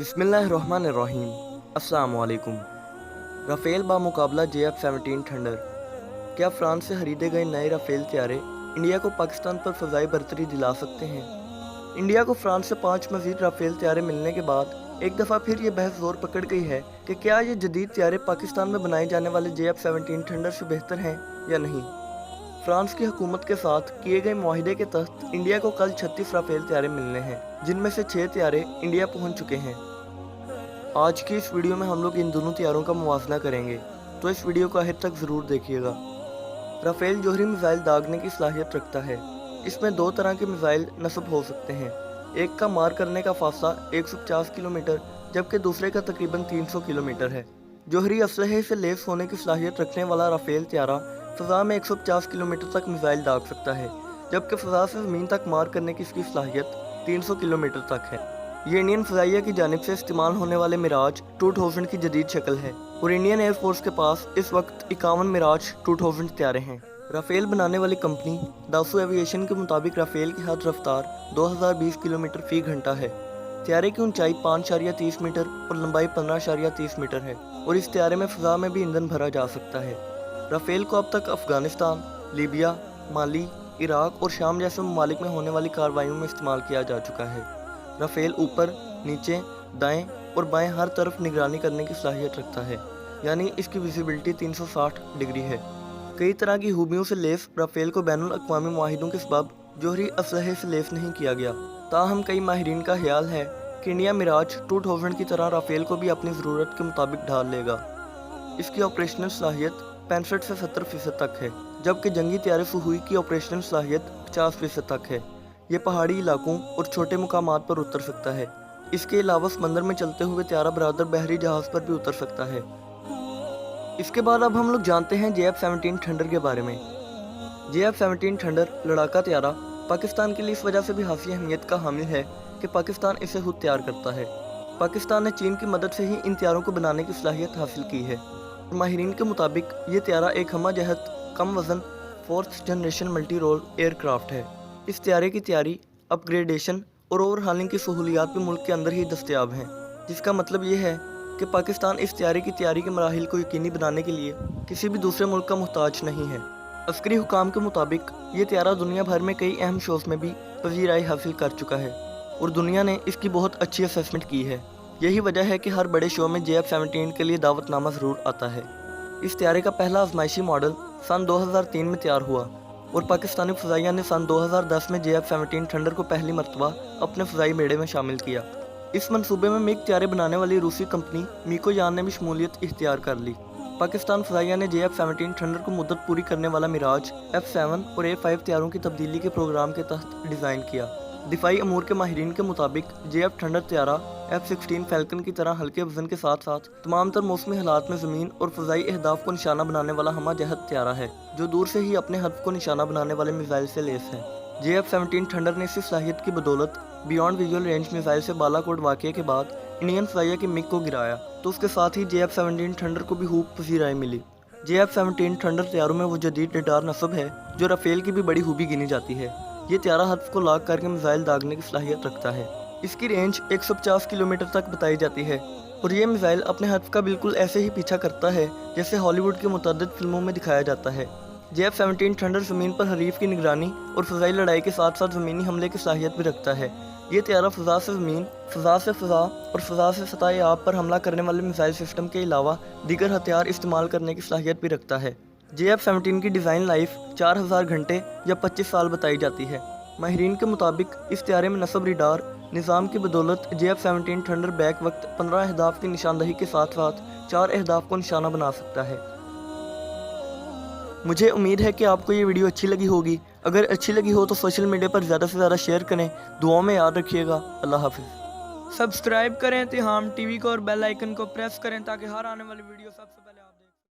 बिस्मिल्लाहिर्रहमानिर्रहीम। अस्सलाम वालेकुम। राफेल बामुकाबला JF-17 थंडर। क्या फ्रांस से खरीदे गए नए राफेल तैयारे इंडिया को पाकिस्तान पर फ़ज़ाई बरतरी दिला सकते हैं? इंडिया को फ्रांस से 5 मज़ीद राफेल तैयारे मिलने के बाद एक दफ़ा फिर ये बहस ज़ोर पकड़ गई है कि क्या ये जदीद तैयारे पाकिस्तान में बनाए जाने वाले JF-17 थंडर से बेहतर हैं या नहीं। फ्रांस की हुकूमत के साथ किए गए मुआहिदे के तहत इंडिया को कल 36 राफेल तैयारे मिलने हैं, जिनमें से 6 तैयारे इंडिया पहुंच चुके हैं। आज की इस वीडियो में हम लोग इन दोनों तैयारों का मुवाज़ना करेंगे, तो इस वीडियो को आखिर तक ज़रूर देखिएगा। राफेल जोहरी मिसाइल दागने की सलाहियत रखता है। इसमें 2 तरह के मिसाइल नस्ब हो सकते हैं। एक का मार करने का फासला 150 किलोमीटर जबकि दूसरे का तकरीबन 300 किलोमीटर है। जोहरी असलहे से लेस होने की सलाहियत रखने वाला राफेल तैयारा फ़ज़ा में 150 किलोमीटर तक मिसाइल दाग सकता है, जबकि फ़ज़ा से ज़मीन तक मार करने की इसकी सलाहियत 300 किलोमीटर तक है। ये इंडियन फ़ज़ाइया की जानिब से इस्तेमाल होने वाले मिराज 2000 की जदीद शक्ल है और इंडियन एयरफोर्स के पास इस वक्त 51 मिराज 2000 तैयारे हैं। राफेल बनाने वाली कंपनी दासू एविएशन के मुताबिक राफेल की हद रफ्तार 2020 किलोमीटर फ़ी घंटा है। तैयारे की ऊंचाई 5.30 मीटर और लंबाई 15.30 मीटर है और इस तैयारे में फ़ज़ा में भी ईंधन भरा जा सकता है। राफेल को अब तक अफ़गानिस्तान, लीबिया, माली, इराक और शाम जैसे ममालिक में होने वाली कार्रवाइयों में इस्तेमाल किया जा चुका है। राफेल ऊपर, नीचे, दाएं और बाएं हर तरफ निगरानी करने की सलाहियत रखता है, यानी इसकी विजिबिलिटी 360 डिग्री है। कई तरह की खूबियों से लेस राफेल को बैनुल अक़वामी मुआहिदों के सबब जोहरी असलहे से लेस नहीं किया गया। ताहम कई माहिरीन का ख्याल है कि इंडिया मिराज 2000 की तरह राफेल को भी अपनी ज़रूरत के मुताबिक ढाल लेगा। इसकी ऑपरेशनल सलाहियत 65 से 70% तक है, जबकि जंगी तैयारे सुहुई की ऑपरेशनल सलाहियत 50% तक है। ये पहाड़ी इलाकों और छोटे मुकामात पर उतर सकता है। इसके अलावा समंदर में चलते हुए तैयारा बरादर बहरी जहाज़ पर भी उतर सकता है। इसके बाद अब हम लोग जानते हैं JF-17 थंडर के बारे में। JF-17 थंडर लड़ाका तैयारा पाकिस्तान के लिए इस वजह से भी खासी अहमियत का हामिल है कि पाकिस्तान इसे खुद तैयार करता है। पाकिस्तान ने चीन की मदद से ही इन तैयारों को बनाने की सलाहियत हासिल की है। माहिरीन के मुताबिक ये तैयारा एक हमा जहत कम वज़न 4th generation multi role aircraft है। इस तैयारे की तैयारी, अपग्रेडेशन और ओवरहालिंग की सहूलियात भी मुल्क के अंदर ही दस्तयाब हैं, जिसका मतलब ये है कि पाकिस्तान इस तैयारे की तैयारी के मराहिल को यकीनी बनाने के लिए किसी भी दूसरे मुल्क का मुहताज नहीं है। अस्करी हुकाम के मुताबिक ये तैयारा दुनिया भर में कई अहम शोज़ में भी पजीराई हासिल कर चुका है और दुनिया ने इसकी बहुत अच्छी असेसमेंट की है। यही वजह है कि हर बड़े शो में JF-17 के लिए दावतनामा ज़रूर आता है। इस तैयारे का पहला आजमाइशी मॉडल सन 2003 में तैयार हुआ और पाकिस्तानी फ़ज़ाइया ने सन 2010 में JF-17 थंडर को पहली मरतबा अपने फ़ज़ाई बेड़े में शामिल किया। इस मंसूबे में मिग तैयारे बनाने वाली रूसी कंपनी मीकोयान ने भी शमूलियत इख्तियार कर ली। पाकिस्तान फ़ज़ाइया ने JF-17 थंडर को मुद्दत पूरी करने वाला मिराज F7 और A5 तैयारों की तब्दीली के प्रोग्राम के तहत डिज़ाइन किया। दिफाई अमूर के माहिरीन के मुताबिक JF थंडर तैयारा F-16 फैल्कन की तरह हल्के वजन के साथ साथ तमाम तर मौसमी हालात में ज़मीन और फ़ज़ाई अहदाफ को निशाना बनाने वाला हमा जहत तैयारा है, जो दूर से ही अपने हदफ को निशाना बनाने वाले मिसाइल से लेस है। JF-17 थंडर ने इसी सलाहियत की बदौलत बियॉन्ड विजुअल रेंज मिसाइल से बालाकोट वाक़े के बाद इंडियन फ़ज़ाइया की मिग को गिराया, तो उसके साथ ही JF-17 थंडर को भी खूब पसीराई मिली। JF-17 थंडर तैयारों में वो जदीद रडार नस्ब है जो राफेल की भी बड़ी खूबी गिनी जाती है। ये तैयारा हदफ को लाग करके मिसाइल दागने की सलाहियत रखता है। इसकी रेंज 150 किलोमीटर तक बताई जाती है और ये मिसाइल अपने हदफ का बिल्कुल ऐसे ही पीछा करता है जैसे हॉलीवुड की मुतअद्दिद फिल्मों में दिखाया जाता है। JF-17 थंडर ज़मीन पर हरीफ की निगरानी और फ़ज़ाई लड़ाई के साथ साथ ज़मीनी हमले की सलाहियत भी रखता है। ये तैयारा फ़ज़ा से ज़मीन, फ़ज़ा से फ़ज़ा और फ़ज़ा से सतह आब पर हमला करने वाले मिसाइल सिस्टम के अलावा दीगर हथियार इस्तेमाल करने की सलाहियत भी रखता है। JF-17 की डिज़ाइन लाइफ 4000 घंटे या 25 साल बताई जाती है। माहिरीन के मुताबिक इस तैयारे में नस्ब रडार निज़ाम की बदौलत JF-17 थंडर बैक वक्त 15 अहदाफ की निशानदही के साथ साथ 4 अहदाफ को निशाना बना सकता है। मुझे उम्मीद है कि आपको ये वीडियो अच्छी लगी होगी। अगर अच्छी लगी हो तो सोशल मीडिया पर ज़्यादा से ज़्यादा शेयर करें। दुआओं में याद रखिएगा। अल्लाह हाफ़िज़। सब्सक्राइब करें तिहाम टीवी को और बेल आइकन को प्रेस करें ताकि हर आने वाली वीडियो सबसे पहले